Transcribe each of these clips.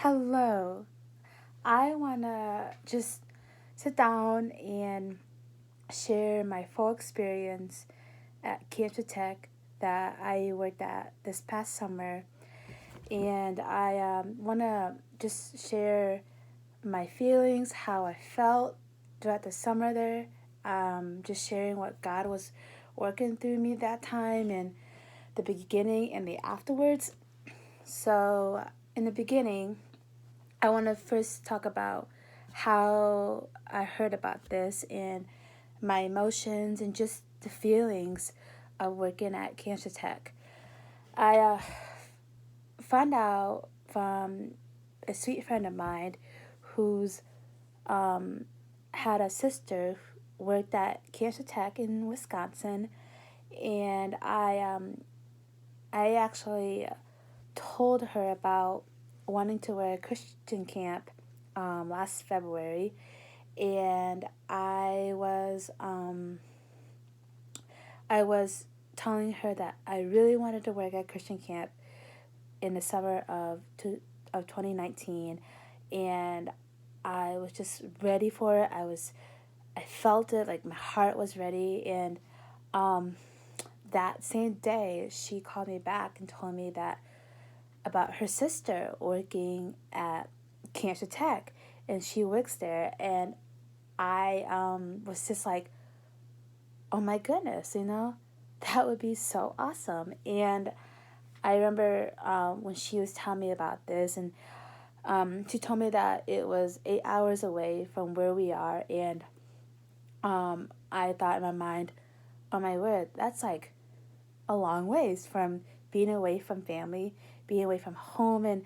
Hello. I want to just sit down and share my full experience at Chetek that I worked at this past summer. And I want to just share my feelings, how I felt throughout the summer there, just sharing what God was working through me that time and the beginning and the afterwards. So, in the beginning, I want to first talk about how I heard about this and my emotions and just the feelings of working at Cancer Tech. I found out from a sweet friend of mine who's um, had a sister who worked at Cancer Tech in Wisconsin, and I actually told her about wanting to wear a Christian camp last February, and I was telling her that I really wanted to work at Christian camp in the summer of 2019, and I was just ready for it. I felt it, like my heart was ready, and um, that same day she called me back and told me that about her sister working at Cancer Tech, and she works there, and I was just like, oh my goodness, that would be so awesome. And I remember when she was telling me about this, and she told me that it was 8 hours away from where we are, and I thought in my mind, oh my word, that's like a long ways from being away from family, being away from home, and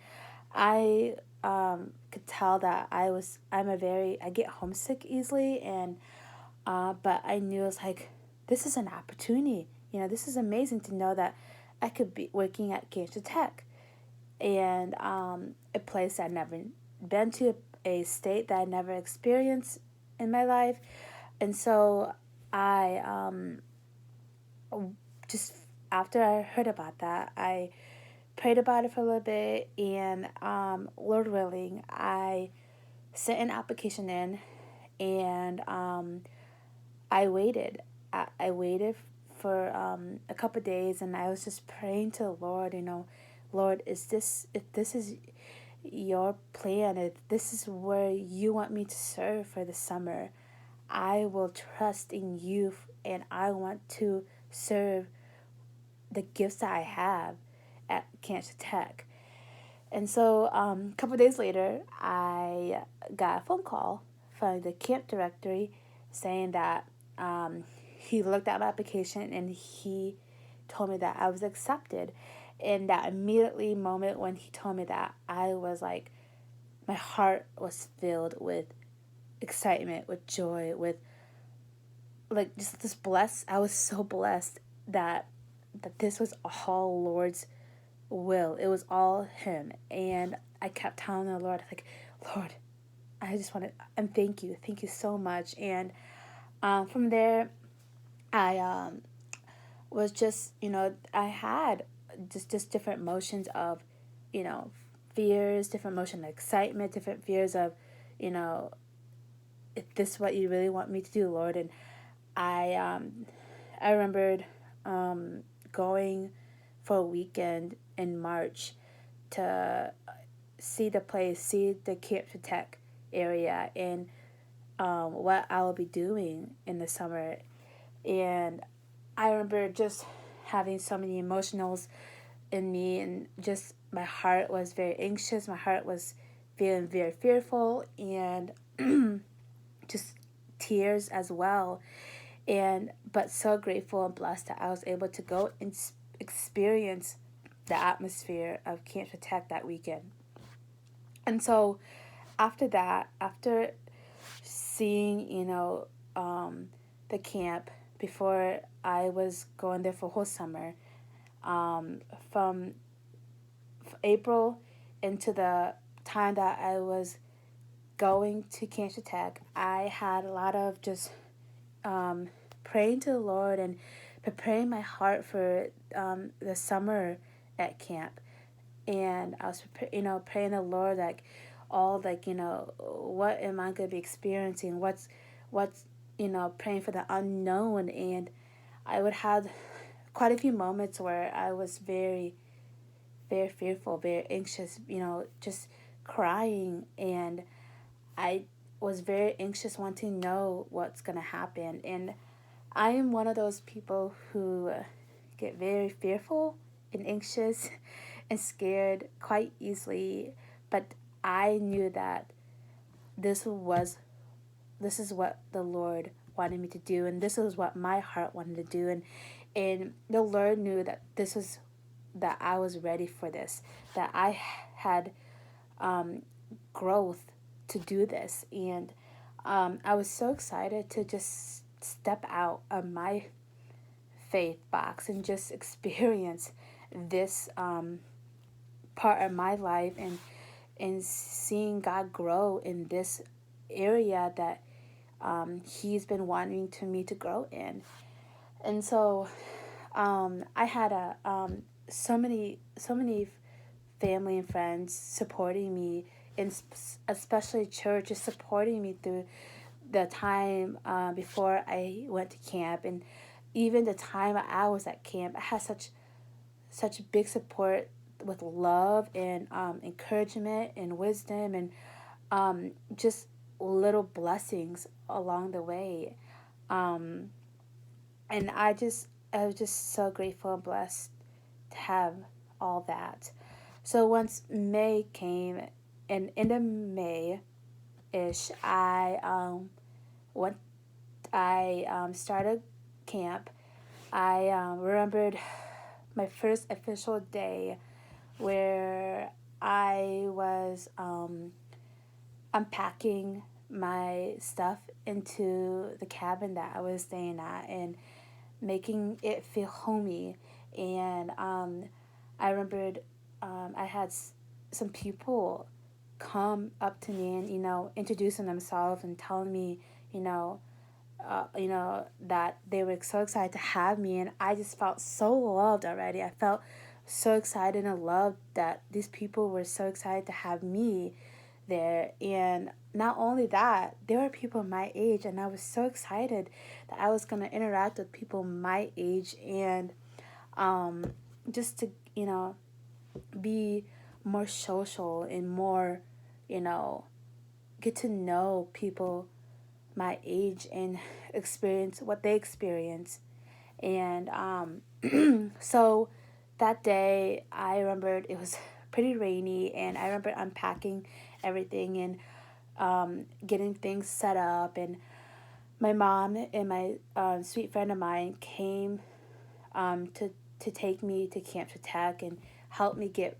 I could tell that I get homesick easily, and but I knew it was like, this is an opportunity. This is amazing to know that I could be working at Cancer Tech, and a place I'd never been to, a state that I never experienced in my life, and so I just after I heard about that, I prayed about it for a little bit, and Lord willing, I sent an application in, and I waited. I waited for a couple of days, and I was just praying to the Lord. Lord, if this is your plan, if this is where you want me to serve for the summer, I will trust in you, and I want to serve the gifts that I have at Cancer Tech. And so a couple of days later, I got a phone call from the camp directory saying that he looked at my application and he told me that I was accepted. And that immediately moment when he told me that, I was like, my heart was filled with excitement, with joy, with like just this blessed. I was so blessed that this was all Lord's will. It was all him. And I kept telling the Lord, like, Lord, I just want to, and thank you so much. And from there, I was just, I had just different motions of, you know, fears, different motion of excitement, different fears of, you know, is this what you really want me to do, Lord? And I remembered going for a weekend in March to see the place, see the Camp Chetek area, and what I will be doing in the summer. And I remember just having so many emotionals in me, and just my heart was very anxious. My heart was feeling very fearful, and just tears as well. And but so grateful and blessed that I was able to go and experience the atmosphere of Camp Chetek that weekend. And so after that, after seeing, the camp before I was going there for a whole summer, from April into the time that I was going to Cancer Tech, I had a lot of just praying to the Lord and preparing my heart for the summer at camp. and I was praying the Lord, like all, like, what am I going to be experiencing, what's praying for the unknown. And I would have quite a few moments where I was very, very fearful, very anxious, just crying. And I was very anxious, wanting to know what's going to happen. And I am one of those people who get very fearful and anxious and scared quite easily. But I knew that this was this is what the Lord wanted me to do, and this is what my heart wanted to do. And the Lord knew that this was that I was ready for this, that I had growth to do this. And I was so excited to just step out of my faith box and just experience this part of my life, and seeing God grow in this area that He's been wanting to me to grow in. And so I had so many family and friends supporting me, and especially church is supporting me through the time before I went to camp, and even the time I was at camp. I had such big support with love and encouragement and wisdom, and just little blessings along the way. Um, and I was just so grateful and blessed to have all that. So once May came, and in the May ish, went I started camp. I remembered my first official day where I was unpacking my stuff into the cabin that I was staying at, and making it feel homey. And I remembered I had some people come up to me and, introducing themselves and telling me, you know, that they were so excited to have me. And I just felt so loved already. I felt so excited and loved that these people were so excited to have me there. And not only that, there were people my age, and I was so excited that I was going to interact with people my age, and um, just to, be more social and more, you know, get to know people my age and experience what they experience. And so that day, I remembered it was pretty rainy, and I remember unpacking everything and getting things set up. And my mom and my sweet friend of mine came to take me to Camp Chetek and help me get,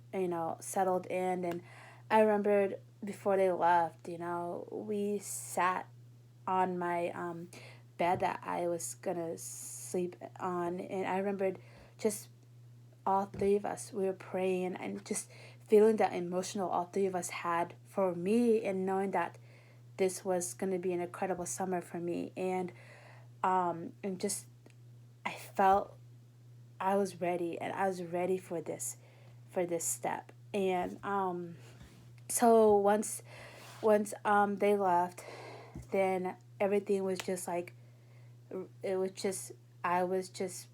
settled in. And I remembered before they left, we sat on my bed that I was gonna sleep on, and I remembered just all three of us, we were praying and just feeling that emotional all three of us had for me, and knowing that this was going to be an incredible summer for me. And just I felt I was ready, and I was ready for this step. And so once they left, then everything was just like, it was just, I was just,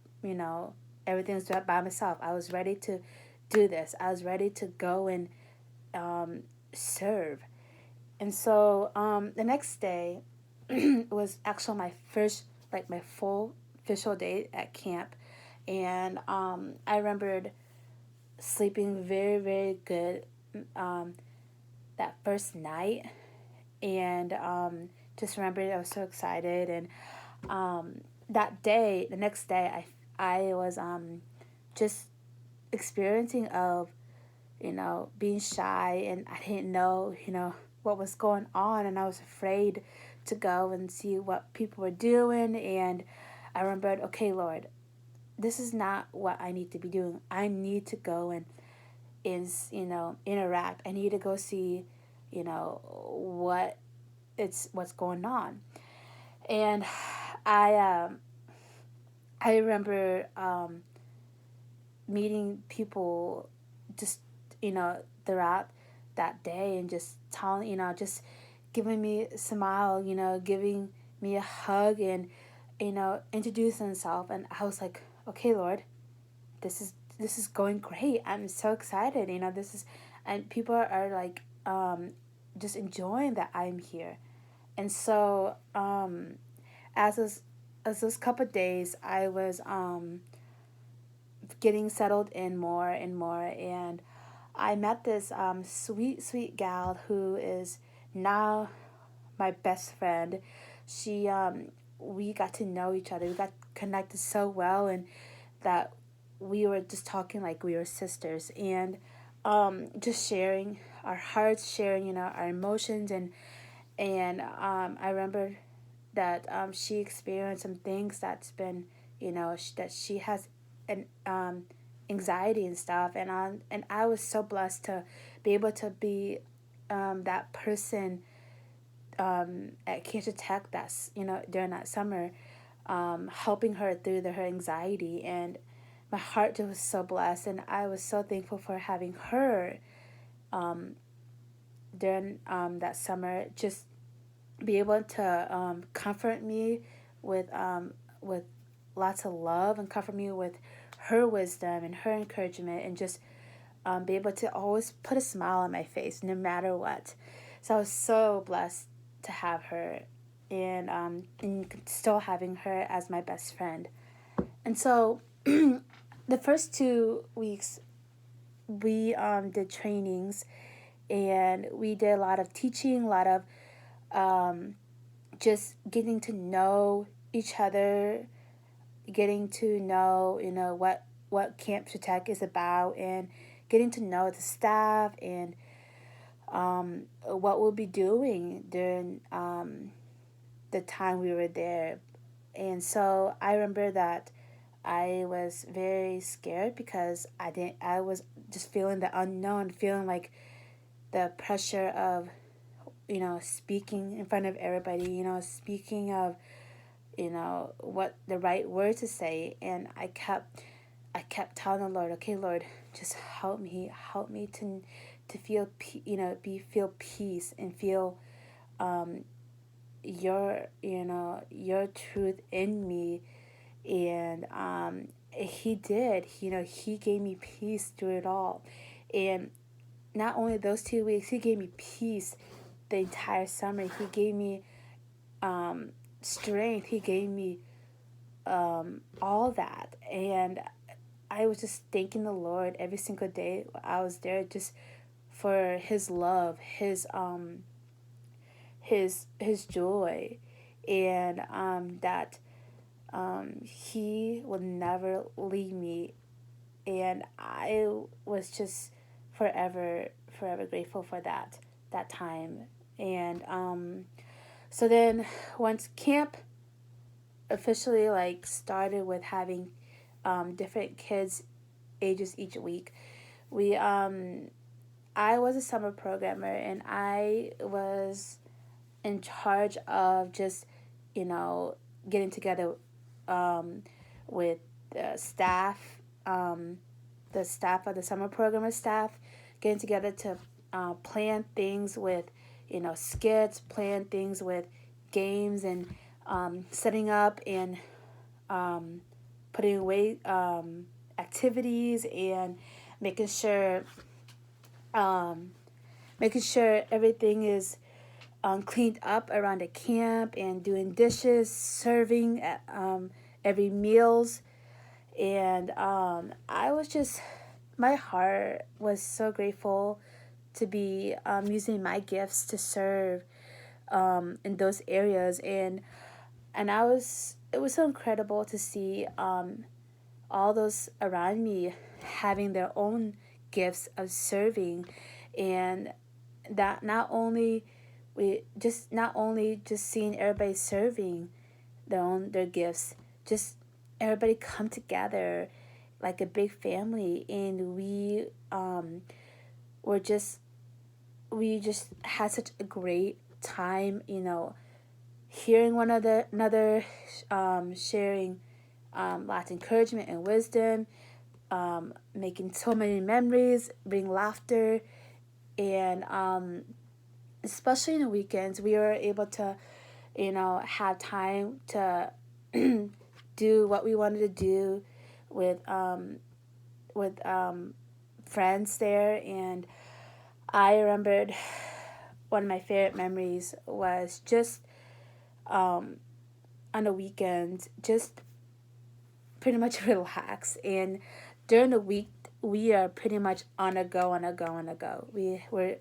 everything was by myself. I was ready to do this. I was ready to go and serve. And so the next day was actually my first, like my full official day at camp. And I remembered sleeping very, very good um, that first night. And just remembered I was so excited. And that day, the next day, I was just experiencing of, being shy, and I didn't know, what was going on, and I was afraid to go and see what people were doing. And I remembered, okay, Lord, this is not what I need to be doing. I need to go and interact. I need to go see, what's going on. And I I remember meeting people just throughout that day, and just telling, just giving me a smile, giving me a hug, and introducing himself. And I was like, okay, Lord, this is going great. I'm so excited. This is, and people are like, just enjoying that I'm here. And so, as those couple of days, I was getting settled in more and more, and I met this sweet, sweet gal who is now my best friend. She We got to know each other. We got connected so well, and that we were just talking like we were sisters, and just sharing our hearts, sharing our emotions, and I remember that she experienced some things that's been that she has an anxiety and stuff, and I was so blessed to be able to be that person at Chetek that's during that summer, helping her through her anxiety. And my heart just was so blessed, and I was so thankful for having her during that summer, just be able to comfort me with lots of love, and comfort me with her wisdom and her encouragement, and just be able to always put a smile on my face no matter what. So I was so blessed to have her, and still having her as my best friend. And so the first 2 weeks we did trainings, and we did a lot of teaching, a lot of just getting to know each other, getting to know what Camp Chetek is about, and getting to know the staff, and what we'll be doing during the time we were there. And so I remember that I was very scared, because I was just feeling the unknown, feeling like the pressure of speaking in front of everybody, speaking of what the right word to say. And I kept telling the Lord, okay, Lord, just help me to feel feel peace, and feel your truth in me. And he did. He gave me peace through it all. And not only those 2 weeks, he gave me peace the entire summer. He gave me strength. He gave me all that. And I was just thanking the Lord every single day I was there, just for his love, his joy, and that he will never leave me. And I was just forever grateful for that time. And so then, once camp officially like started with having different kids ages each week, we I was a summer programmer, and I was in charge of just getting together with the staff, the staff of the summer programmer staff, getting together to plan things with skits, plan things with games, and setting up and putting away activities, and making sure everything is cleaned up around the camp, and doing dishes, serving at every meals. And I was just, my heart was so grateful to be using my gifts to serve in those areas. And it was so incredible to see all those around me having their own gifts of serving. And that not only just seeing everybody serving their gifts, just everybody come together like a big family. And were just we just had such a great time, hearing one another, sharing lots of encouragement and wisdom, making so many memories, bring laughter, and especially in the weekends, we were able to, have time to do what we wanted to do with with friends there. And I remembered one of my favorite memories was just um, on the weekends, just pretty much relax. And during the week, we are pretty much on a go, on a go, on a go. We're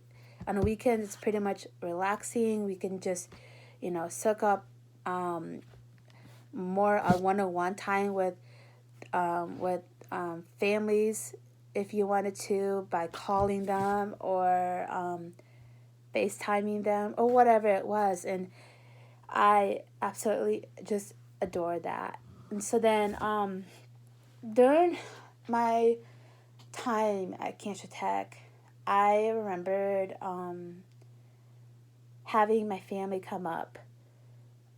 on the weekends. It's pretty much relaxing. We can just, soak up um, more one-on-one time with families if you wanted to, by calling them or FaceTiming them or whatever it was. And I absolutely just adore that. And so then during my time at Chetek, I remembered having my family come up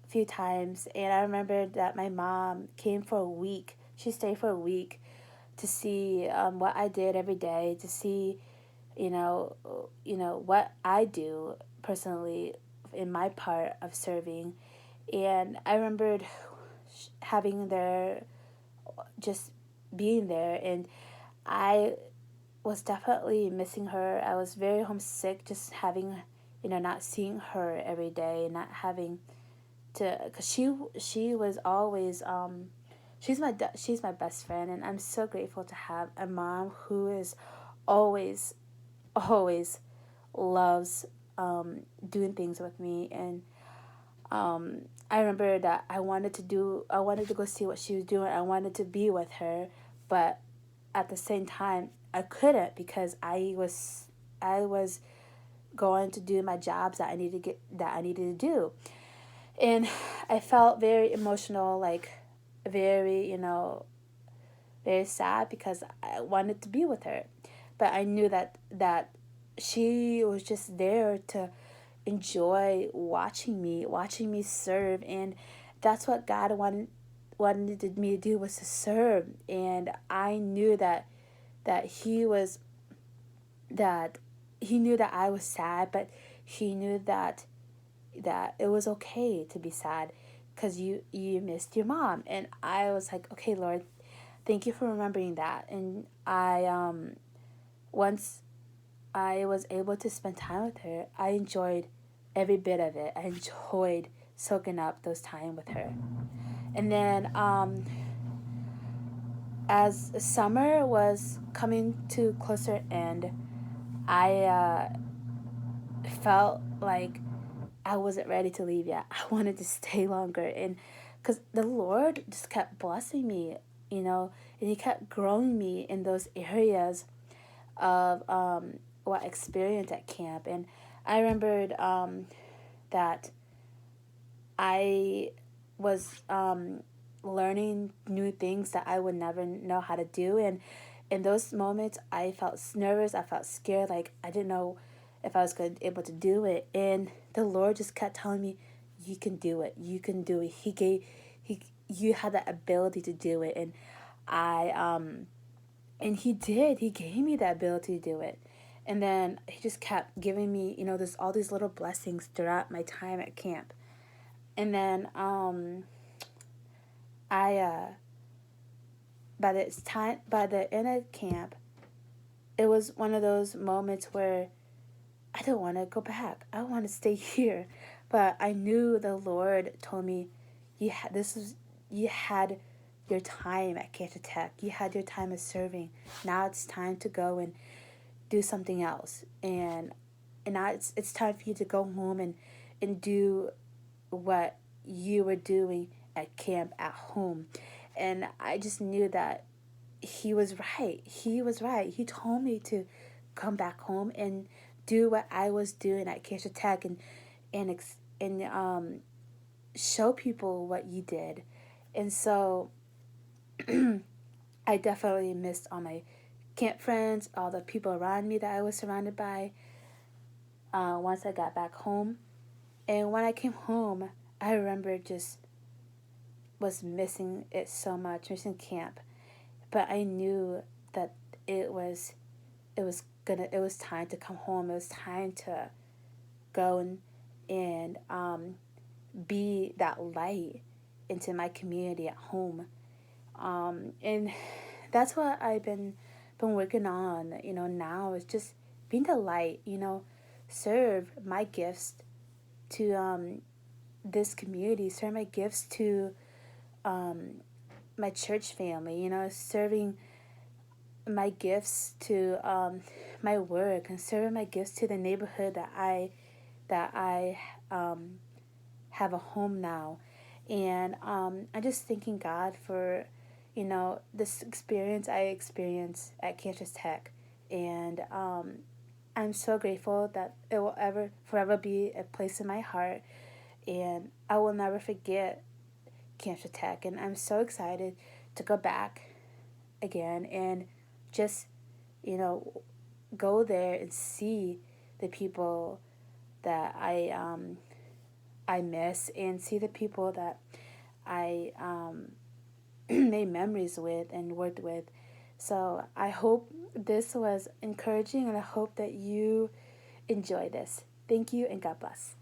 a few times, and I remembered that my mom came for a week. She stayed for a week to see what I did every day, to see, what I do personally in my part of serving. And I remembered having their just being there, and I was definitely missing her. I was very homesick just having, not seeing her every day, not having to, because she was always she's my best friend, and I'm so grateful to have a mom who is always always loves doing things with me. And I remember that I wanted to go see what she was doing. I wanted to be with her, but at the same time I couldn't because I was going to do my jobs that I needed to do. And I felt very emotional, like very, very sad because I wanted to be with her. But I knew that she was just there to enjoy watching me serve. And that's what God wanted me to do, was to serve. And I knew that he was that he knew that I was sad, but he knew that it was okay to be sad because you missed your mom. And I was like, okay, Lord, thank you for remembering that. And I once I was able to spend time with her, I enjoyed every bit of it. I enjoyed soaking up those time with her. And then as summer was coming to closer end, I felt like I wasn't ready to leave yet. I wanted to stay longer, and because the Lord just kept blessing me, and He kept growing me in those areas of what I experienced at camp. And I remembered that I was learning new things that I would never know how to do. And in those moments, I felt nervous. I felt scared. Like I didn't know if I was going to be able to do it. And the Lord just kept telling me, "You can do it. You can do it." You had that ability to do it. And I and He did. He gave me that ability to do it. And then He just kept giving me, there's all these little blessings throughout my time at camp. And then I by the end of camp, it was one of those moments where I don't want to go back. I want to stay here. But I knew the Lord told me, you had your time at Chetek. You had your time of serving. Now it's time to go and do something else. And now it's time for you to go home and do what you were doing at camp at home. And I just knew that He was right. He was right. He told me to come back home and do what I was doing at Chetek, and show people what you did. And so I definitely missed all my camp friends, all the people around me that I was surrounded by once I got back home. And when I came home, I remember just was missing it so much, missing camp. But I knew that it was it was time to come home. It was time to go and be that light into my community at home. And that's what I've been working on, now is just being the light, serve my gifts to this community, serve my gifts to um, my church family, serving my gifts to my work, and serving my gifts to the neighborhood that I um, have a home now. And I'm just thanking God for, this experience I experienced at Kansas Tech. And I'm so grateful that it will ever, forever be a place in my heart. And I will never forget Kansas Tech. And I'm so excited to go back again and just, you know, go there and see the people that I miss, and see the people that I made memories with and worked with. So I hope this was encouraging, and I hope that you enjoy this. Thank you, and God bless.